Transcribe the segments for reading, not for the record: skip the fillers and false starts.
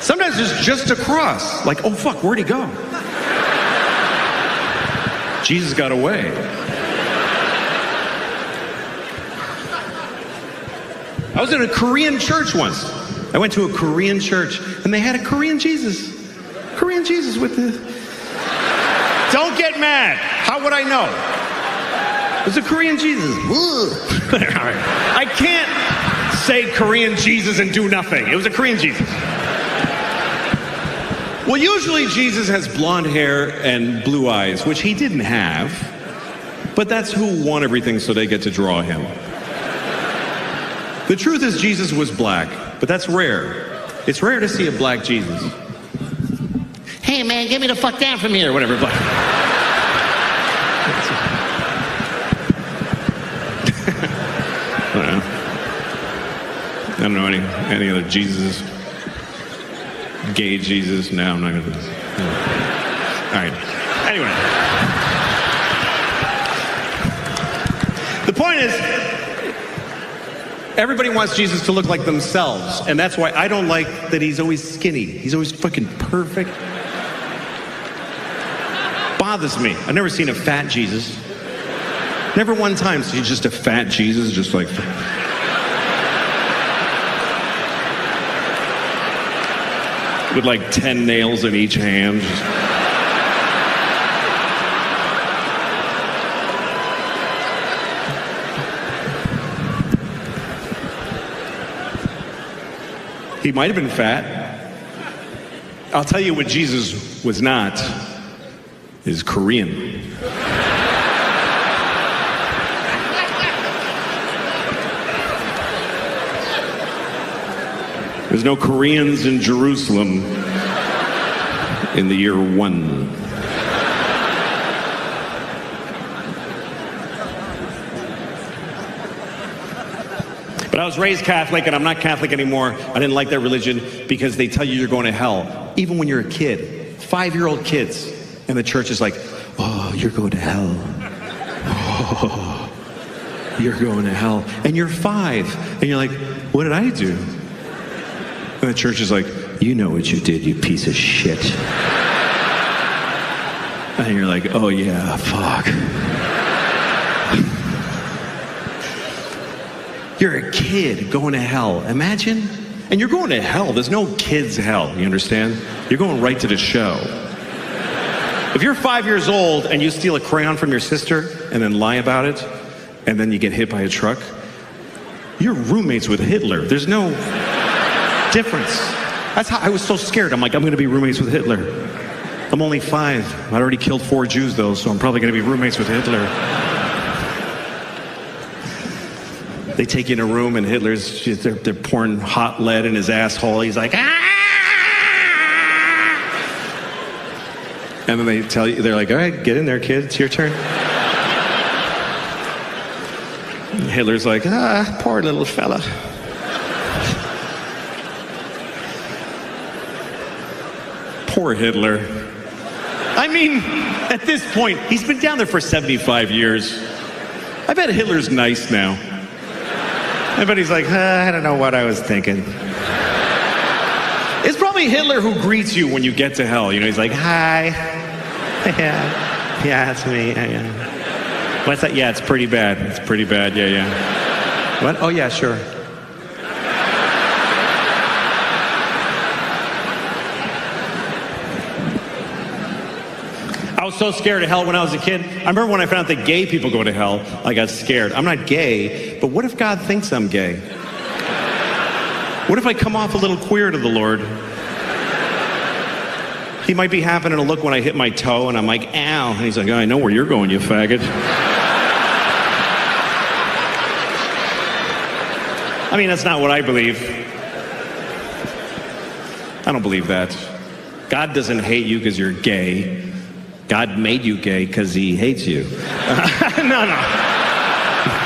Sometimes it's just a cross. Like, oh fuck, where'd he go? Jesus got away. I was in a Korean church once. I went to a Korean church, and they had a Korean Jesus. Korean Jesus with the... Don't get mad. How would I know? It was a Korean Jesus. I can't say Korean Jesus and do nothing. It was a Korean Jesus. Well, usually Jesus has blonde hair and blue eyes, which he didn't have. But that's who won everything, so they get to draw him. The truth is Jesus was black, but that's rare. It's rare to see a black Jesus. Hey man, get me the fuck down from here, or whatever. Black. I don't know any other Jesuses. Gay Jesus? No, I'm not gonna. No. All right. Anyway, the point is, everybody wants Jesus to look like themselves, and that's why I don't like that he's always skinny. He's always fucking perfect. Bothers me. I've never seen a fat Jesus. Never one time. So he's just a fat Jesus, just like. With like 10 nails in each hand. He might have been fat. I'll tell you what Jesus was not, is Korean. There's no Koreans in Jerusalem in the year 1. But I was raised Catholic, and I'm not Catholic anymore. I didn't like that religion because they tell you you're going to hell. Even when you're a kid, 5-year-old kids. And the church is like, oh, you're going to hell. Oh, you're going to hell. And you're 5. And you're like, what did I do? And the church is like, you know what you did, you piece of shit. And you're like, oh yeah, fuck. You're a kid going to hell. Imagine. And you're going to hell. There's no kids' hell, you understand? You're going right to the show. If you're 5 years old and you steal a crayon from your sister and then lie about it, and then you get hit by a truck, you're roommates with Hitler. There's no difference. That's how I was so scared. I'm like, I'm going to be roommates with Hitler. I'm only 5. I already killed 4 Jews, though, so I'm probably going to be roommates with Hitler. They take you in a room, and they're pouring hot lead in his asshole. He's like, ah! And then they tell you, they're like, all right, get in there, kid. It's your turn. And Hitler's like, ah, poor little fella. Poor Hitler. I mean, at this point, he's been down there for 75 years. I bet Hitler's nice now. I bet he's like, I don't know what I was thinking. It's probably Hitler who greets you when you get to hell. You know, he's like, hi. Yeah, it's me. Yeah. What's that? Yeah, it's pretty bad. It's pretty bad. Yeah. What? Oh, yeah, sure. I was so scared of hell when I was a kid. I remember when I found out that gay people go to hell, I got scared. I'm not gay, but what if God thinks I'm gay? What if I come off a little queer to the Lord? He might be happening to look when I hit my toe, and I'm like, ow. And he's like, oh, I know where you're going, you faggot. I mean, that's not what I believe. I don't believe that. God doesn't hate you because you're gay. God made you gay because he hates you.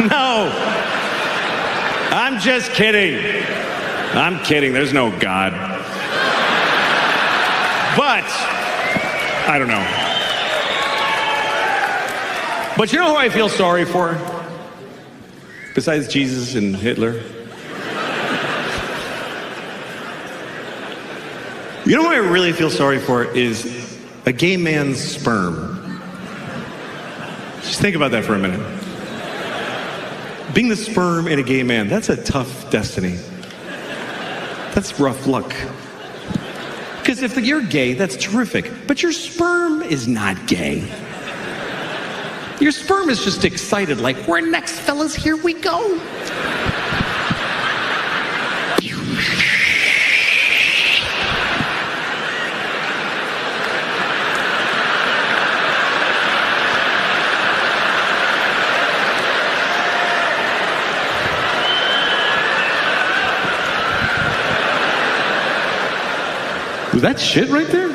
No. I'm just kidding. I'm kidding. There's no God. But, I don't know. But you know who I feel sorry for? Besides Jesus and Hitler? You know what I really feel sorry for is a gay man's sperm. Just think about that for a minute. Being the sperm in a gay man, that's a tough destiny. That's rough luck. Because if you're gay, that's terrific. But your sperm is not gay. Your sperm is just excited, like, we're next, fellas, here we go. Was that shit right there?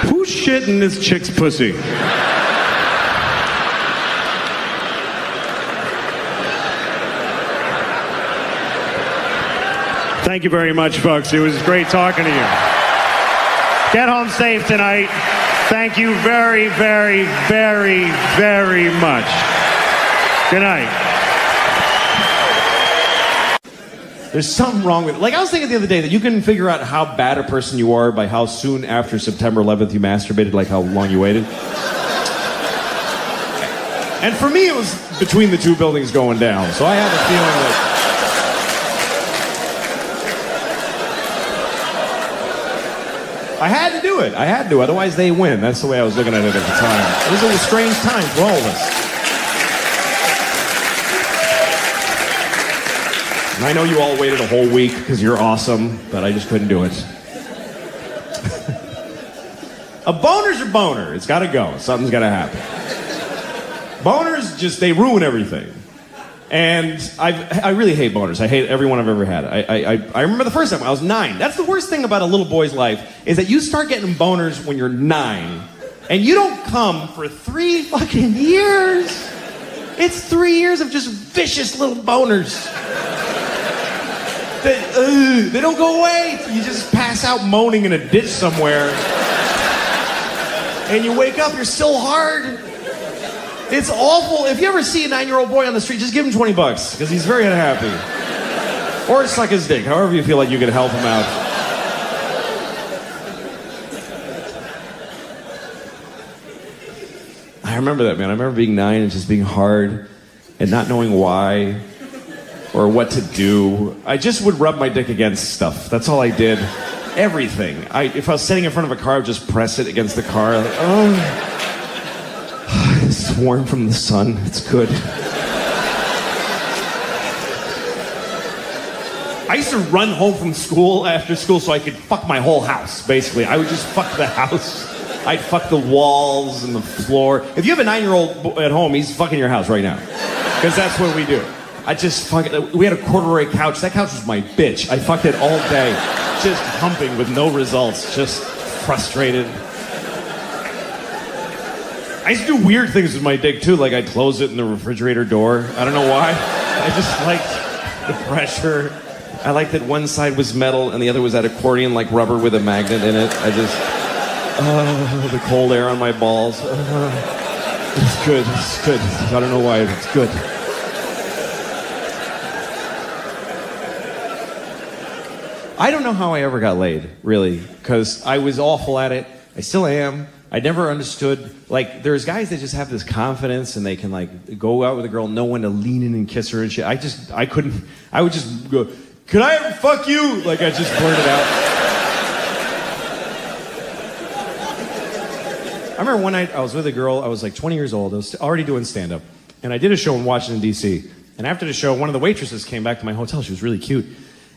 Who's shit in this chick's pussy? Thank you very much, folks. It was great talking to you. Get home safe tonight. Thank you very, very, very, very much. Good night. There's something wrong with it. Like, I was thinking the other day that you can figure out how bad a person you are by how soon after September 11th you masturbated, like how long you waited. And for me, it was between the two buildings going down. So I had a feeling like I had to do it. I had to, otherwise they win. That's the way I was looking at it at the time. It was a strange time for all of us. And I know you all waited a whole week because you're awesome, but I just couldn't do it. A boner's a boner. It's got to go. Something's got to happen. Boners just, they ruin everything. And I really hate boners. I hate every one I've ever had. I remember the first time I was 9. That's the worst thing about a little boy's life is that you start getting boners when you're 9. And you don't come for 3 fucking years. It's 3 years of just vicious little boners. They don't go away. You just pass out moaning in a ditch somewhere. And you wake up, you're still hard. It's awful. If you ever see a 9-year-old boy on the street, just give him $20 because he's very unhappy. Or suck his dick, however you feel like you can help him out. I remember that, man. I remember being 9 and just being hard and not knowing why. Or what to do. I just would rub my dick against stuff. That's all I did. Everything. If I was sitting in front of a car, I would just press it against the car. Like, oh, it's warm from the sun. It's good. I used to run home from school after school so I could fuck my whole house, basically. I would just fuck the house. I'd fuck the walls and the floor. If you have a 9-year-old at home, he's fucking your house right now. Because that's what we do. We had a corduroy couch. That couch was my bitch. I fucked it all day. Just humping with no results. Just frustrated. I used to do weird things with my dick too. Like I'd close it in the refrigerator door. I don't know why. I just liked the pressure. I liked that one side was metal and the other was that accordion like rubber with a magnet in it. The cold air on my balls. It's good. It's good. I don't know why. It's good. I don't know how I ever got laid, really, because I was awful at it. I still am. I never understood, like, there's guys that just have this confidence and they can, like, go out with a girl, know when to lean in and kiss her and shit. I couldn't, I would just go, could I ever fuck you? Like, I just blurted it out. I remember one night I was with a girl, I was like 20 years old, I was already doing stand-up, and I did a show in Washington, D.C., and after the show, one of the waitresses came back to my hotel. She was really cute,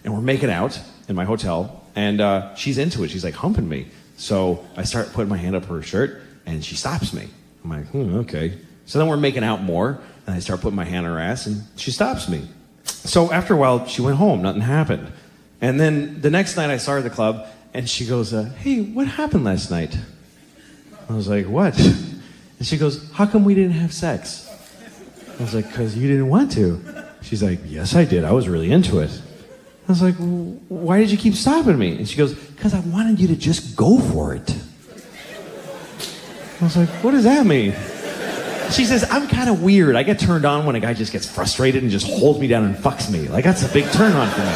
and we're making out in my hotel, and she's into it. She's like humping me. So I start putting my hand up her shirt, and she stops me. I'm like, okay. So then we're making out more, and I start putting my hand on her ass, and she stops me. So after a while, she went home. Nothing happened. And then the next night, I saw her at the club, and she goes, hey, what happened last night? I was like, what? And she goes, how come we didn't have sex? I was like, because you didn't want to. She's like, yes, I did. I was really into it. I was like, why did you keep stopping me? And she goes, because I wanted you to just go for it. I was like, what does that mean? She says, I'm kind of weird. I get turned on when a guy just gets frustrated and just holds me down and fucks me. Like, that's a big turn on for me.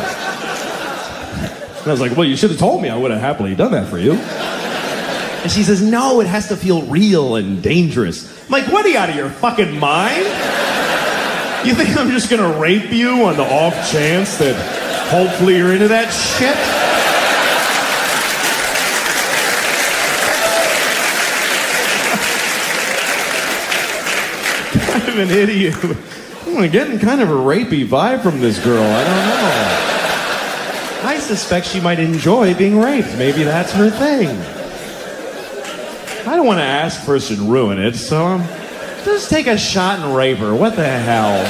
And I was like, well, you should have told me. I would have happily done that for you. And she says, no, it has to feel real and dangerous. I'm like, what, are you out of your fucking mind? You think I'm just gonna rape you on the off chance that hopefully you're into that shit? Kind of an idiot. I'm getting kind of a rapey vibe from this girl. I don't know. I suspect she might enjoy being raped. Maybe that's her thing. I don't want to ask first and ruin it, so just take a shot and rape her. What the hell?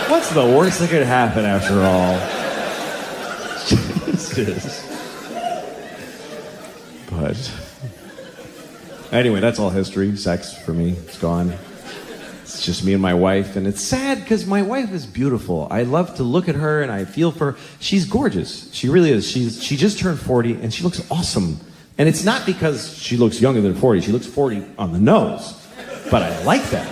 What's the worst that could happen after all? Jesus. But anyway, that's all history. Sex for me, it's gone. It's just me and my wife, and it's sad because my wife is beautiful. I love to look at her and I feel for her. She's gorgeous. She really is. She just turned 40 and she looks awesome. And it's not because she looks younger than 40. She looks 40 on the nose. But I like that.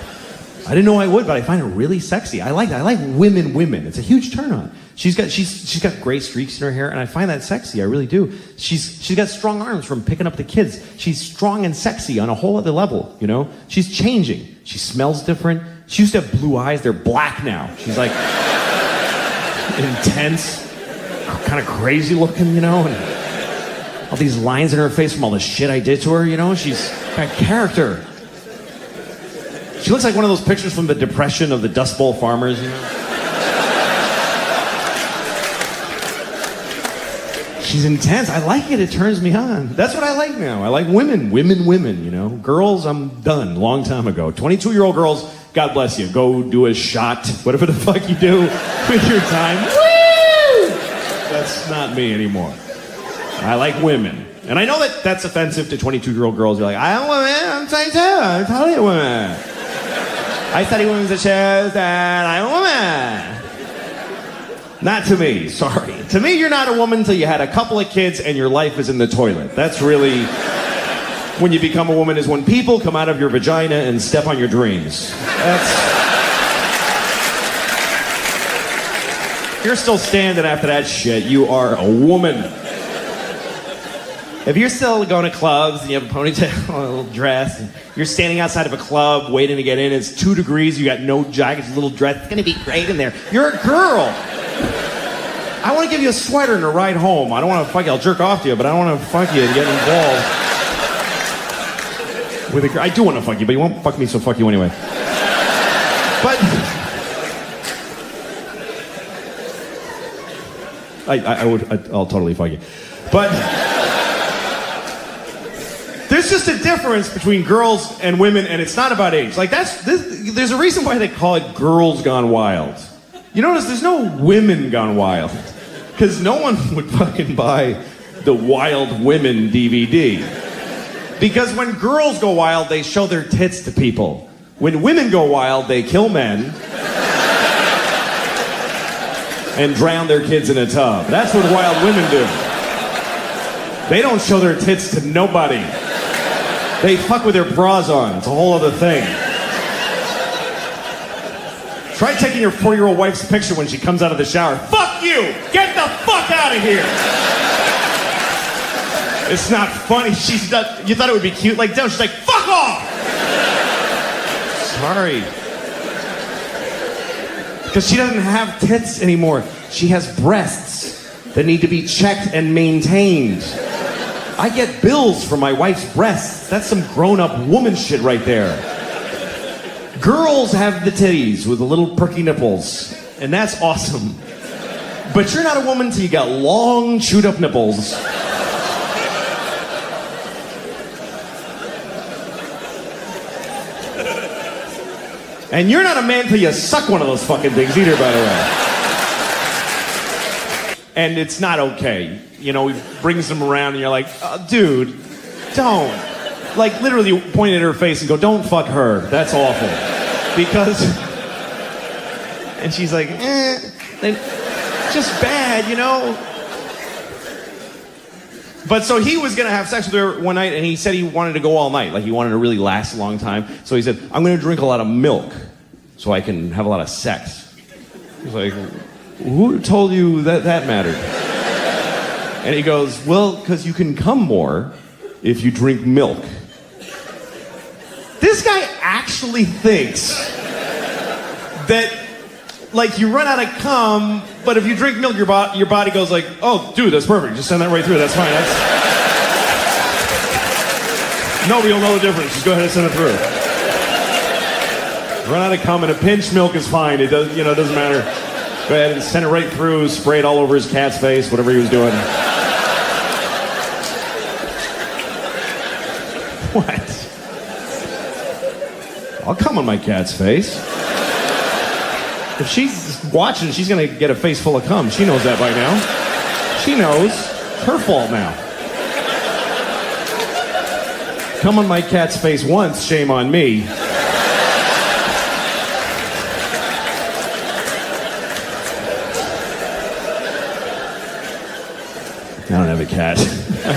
I didn't know I would, but I find her really sexy. I like that. I like women. It's a huge turn on. She's got gray streaks in her hair, and I find that sexy. I really do. She's got strong arms from picking up the kids. She's strong and sexy on a whole other level, you know? She's changing. She smells different. She used to have blue eyes. They're black now. She's like intense, kind of crazy looking, you know? And all these lines in her face from all the shit I did to her, you know? She's got character. She looks like one of those pictures from the Depression of the Dust Bowl farmers, you know? She's intense. I like it. It turns me on. That's what I like now. I like women, you know? Girls, I'm done. Long time ago. 22-year-old girls, God bless you. Go do a shot. Whatever the fuck you do with your time. Woo! That's not me anymore. I like women. And I know that that's offensive to 22-year-old girls. You're like, I'm a woman. I'm 22. I'm totally a woman. I study women's issues and I'm a woman. Not to me, sorry. To me, you're not a woman until you had a couple of kids and your life is in the toilet. That's really when you become a woman, is when people come out of your vagina and step on your dreams. You're still standing after that shit. You are a woman. If you're still going to clubs and you have a ponytail, a little dress, and you're standing outside of a club waiting to get in, it's 2 degrees, you got no jacket, a little dress, it's gonna be great in there. You're a girl. I want to give you a sweater and a ride home. I don't want to fuck you. I'll jerk off to you, but I don't want to fuck you and get involved with a girl. I do want to fuck you, but you won't fuck me, so fuck you anyway. But I'll totally fuck you. But there's just a difference between girls and women, and it's not about age. Like there's a reason why they call it Girls Gone Wild. You notice there's no Women Gone Wild, because no one would fucking buy the Wild Women DVD. Because when girls go wild, they show their tits to people. When women go wild, they kill men and drown their kids in a tub. That's what wild women do. They don't show their tits to nobody. They fuck with their bras on. It's a whole other thing. Try taking your 4-year-old wife's picture when she comes out of the shower. Fuck you! Get the fuck out of here! It's not funny. You thought it would be cute? Like, no, she's like, fuck off! Sorry. Because she doesn't have tits anymore. She has breasts that need to be checked and maintained. I get bills for my wife's breasts. That's some grown-up woman shit right there. Girls have the titties with the little perky nipples, and that's awesome. But you're not a woman till you got long, chewed-up nipples. And you're not a man till you suck one of those fucking things either, by the way. And it's not okay. You know, he brings them around and you're like, oh, dude, don't. Like, literally point at her face and go, don't fuck her. That's awful. Because... And she's like, just bad, you know? But so he was going to have sex with her one night, and he said he wanted to go all night. Like, he wanted to really last a long time. So he said, I'm going to drink a lot of milk so I can have a lot of sex. He's like, who told you that mattered? And he goes, well, because you can come more if you drink milk. This guy actually thinks that, like, you run out of cum, but if you drink milk, your body goes like, oh, dude, that's perfect. Just send that right through. That's fine. Nobody will know the difference. Just go ahead and send it through. Run out of cum and a pinch milk is fine. It doesn't matter. Go ahead and send it right through. Spray it all over his cat's face, whatever he was doing. What? I'll come on my cat's face. If she's watching, she's gonna get a face full of cum. She knows that by now. She knows. It's her fault now. Come on my cat's face once, shame on me. I don't have a cat. I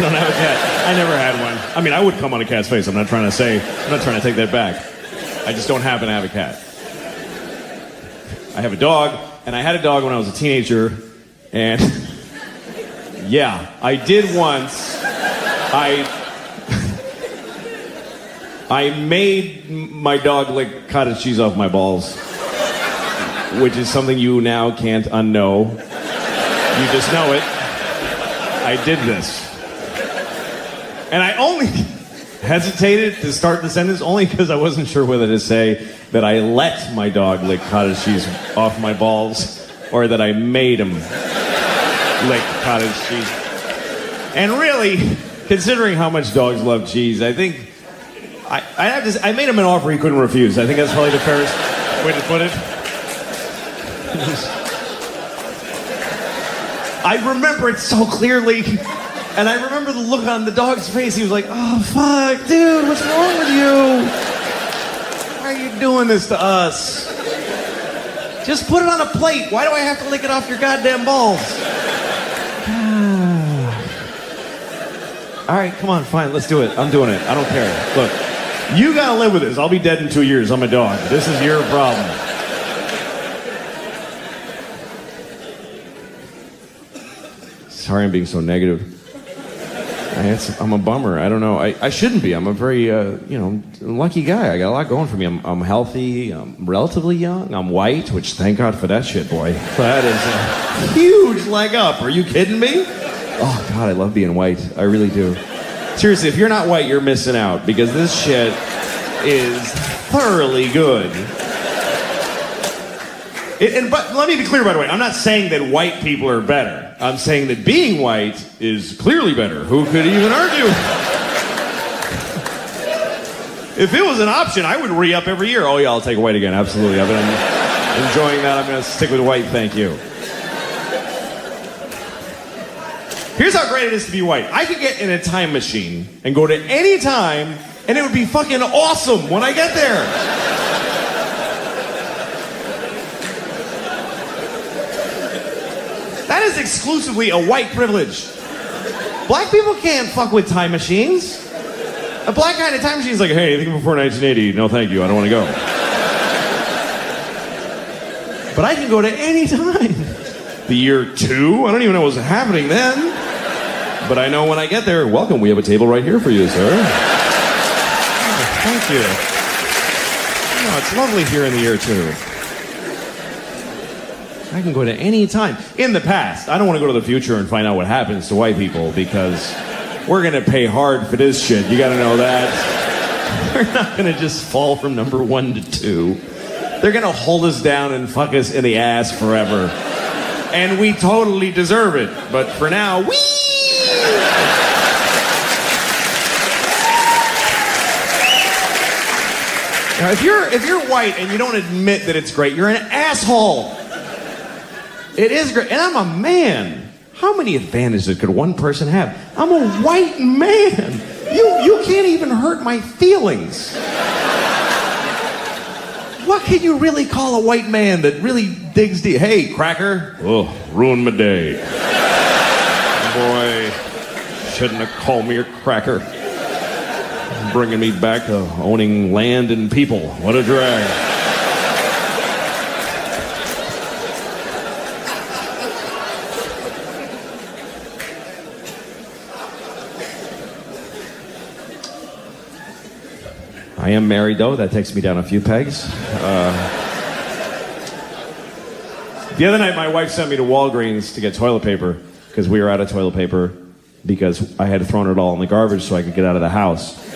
don't have a cat. I never had one. I mean, I would come on a cat's face. I'm not trying to take that back. I just don't happen to have a cat. I have a dog, and I had a dog when I was a teenager, and yeah, I did once. I made my dog lick cottage cheese off my balls, which is something you now can't unknow. You just know it. I did this. And I only hesitated to start the sentence only because I wasn't sure whether to say that I let my dog lick cottage cheese off my balls or that I made him lick cottage cheese. And really, considering how much dogs love cheese, I think I made him an offer he couldn't refuse. I think that's probably the fairest way to put it. I remember it so clearly. And I remember the look on the dog's face. He was like, oh, fuck, dude, what's wrong with you? Why are you doing this to us? Just put it on a plate. Why do I have to lick it off your goddamn balls? All right, come on, fine, let's do it. I'm doing it. I don't care. Look, you gotta live with this. I'll be dead in 2 years. I'm a dog. This is your problem. Sorry I'm being so negative. I'm a bummer. I don't know. I shouldn't be. I'm a very, lucky guy. I got a lot going for me. I'm healthy. I'm relatively young. I'm white, which thank God for that shit, boy. That is a huge leg up. Are you kidding me? Oh, God, I love being white. I really do. Seriously, if you're not white, you're missing out because this shit is thoroughly good. But let me be clear, by the way. I'm not saying that white people are better. I'm saying that being white is clearly better. Who could even argue? If it was an option, I would re-up every year. Oh, yeah, I'll take white again. Absolutely. I've been enjoying that. I'm going to stick with white. Thank you. Here's how great it is to be white. I could get in a time machine and go to any time, and it would be fucking awesome when I get there. That is exclusively a white privilege. Black people can't fuck with time machines. A black guy in a time machine is like, hey, anything before 1980? No, thank you. I don't want to go. But I can go to any time. The year 2? I don't even know what's happening then. But I know when I get there, welcome, we have a table right here for you, sir. Oh, thank you. Oh, it's lovely here in the year 2. I can go to any time. In the past, I don't want to go to the future and find out what happens to white people because we're going to pay hard for this shit. You got to know that. We're not going to just fall from number 1 to 2. They're going to hold us down and fuck us in the ass forever. And we totally deserve it. But for now, whee! Now, if you're white and you don't admit that it's great, you're an asshole. It is great. And I'm a man. How many advantages could one person have? I'm a white man. You can't even hurt my feelings. What can you really call a white man that really digs deep? Hey, cracker. Oh, ruined my day. Boy, shouldn't have called me a cracker. Bringing me back to owning land and people. What a drag. I am married, though. That takes me down a few pegs. The other night, my wife sent me to Walgreens to get toilet paper because we were out of toilet paper because I had thrown it all in the garbage so I could get out of the house.